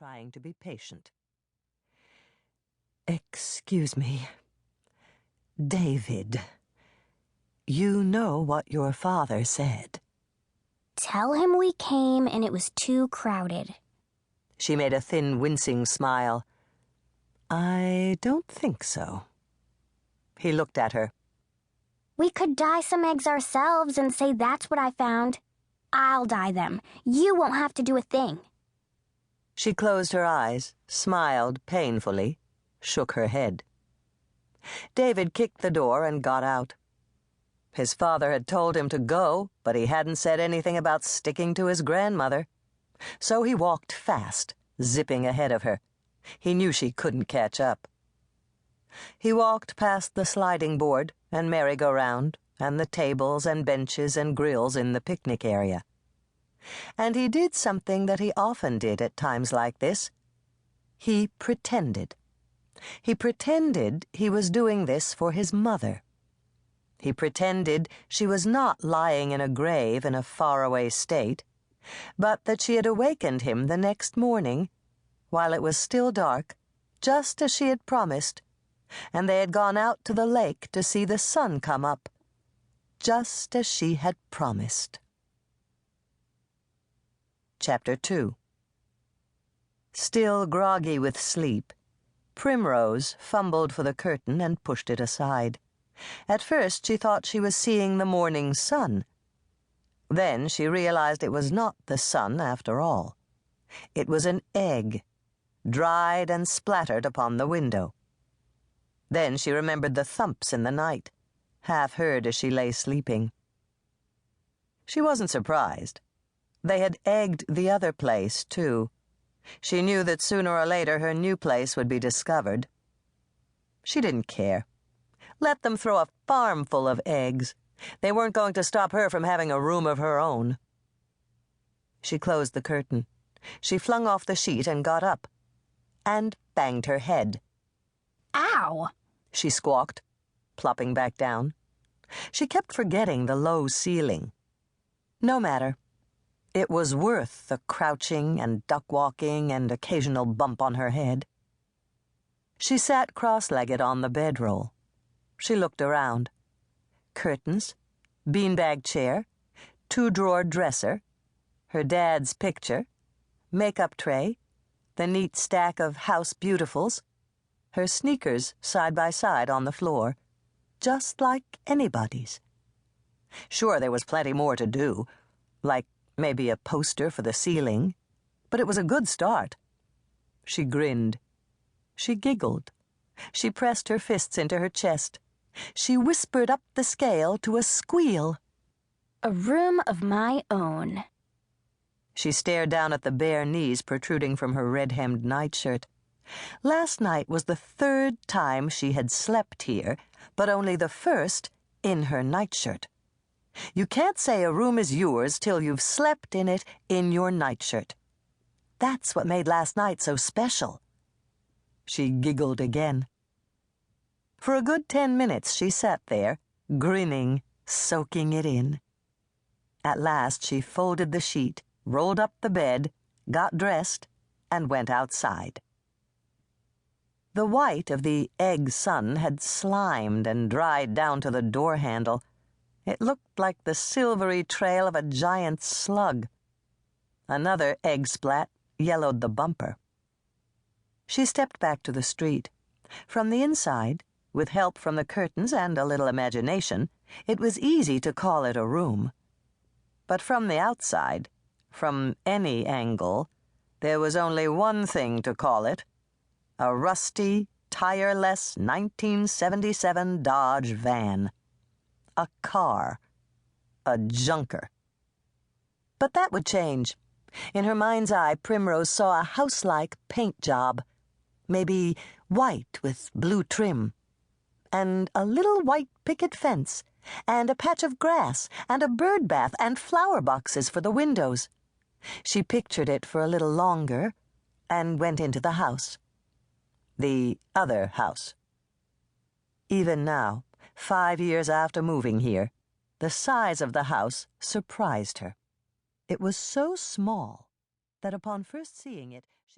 trying to be patient. "Excuse me. David, you know what your father said." "Tell him we came and it was too crowded." She made a thin, wincing smile. "I don't think so." He looked at her. "We could dye some eggs ourselves and say that's what I found. I'll dye them. You won't have to do a thing." She closed her eyes, smiled painfully, shook her head. David kicked the door and got out. His father had told him to go, but he hadn't said anything about sticking to his grandmother. So he walked fast, zipping ahead of her. He knew she couldn't catch up. He walked past the sliding board and merry-go-round and the tables and benches and grills in the picnic area. And he did something that he often did at times like this. He pretended. He pretended he was doing this for his mother. He pretended she was not lying in a grave in a faraway state, but that she had awakened him the next morning, while it was still dark, just as she had promised, and they had gone out to the lake to see the sun come up, just as she had promised. Chapter 2. Still groggy with sleep, Primrose fumbled for the curtain and pushed it aside. At first she thought she was seeing the morning sun. Then she realized it was not the sun after all. It was an egg, dried and splattered upon the window. Then she remembered the thumps in the night, half heard as she lay sleeping. She wasn't surprised. They had egged the other place, too. She knew that sooner or later her new place would be discovered. She didn't care. Let them throw a farm full of eggs. They weren't going to stop her from having a room of her own. She closed the curtain. She flung off the sheet and got up, and banged her head. "Ow!" she squawked, plopping back down. She kept forgetting the low ceiling. No matter. It was worth the crouching and duck-walking and occasional bump on her head. She sat cross-legged on the bedroll. She looked around. Curtains, beanbag chair, two-drawer dresser, her dad's picture, makeup tray, the neat stack of House Beautifuls, her sneakers side by side on the floor, just like anybody's. Sure, there was plenty more to do, like maybe a poster for the ceiling, but it was a good start. She grinned. She giggled. She pressed her fists into her chest. She whispered up the scale to a squeal. "A room of my own." She stared down at the bare knees protruding from her red-hemmed nightshirt. Last night was the third time she had slept here, but only the first in her nightshirt. You can't say a room is yours till you've slept in it in your nightshirt. That's what made last night so special. She giggled again. For a good 10 minutes she sat there, grinning, soaking it in. At last she folded the sheet, rolled up the bed, got dressed, and went outside. The white of the egg sun had slimed and dried down to the door handle. It looked like the silvery trail of a giant slug. Another egg splat yellowed the bumper. She stepped back to the street. From the inside, with help from the curtains and a little imagination, it was easy to call it a room. But from the outside, from any angle, there was only one thing to call it: a rusty, tireless 1977 Dodge van. A car. A junker. But that would change. In her mind's eye, Primrose saw a house-like paint job, maybe white with blue trim, and a little white picket fence, and a patch of grass, and a bird bath, and flower boxes for the windows. She pictured it for a little longer, and went into the house. The other house. Even now, 5 years after moving here, the size of the house surprised her. It was so small that upon first seeing it,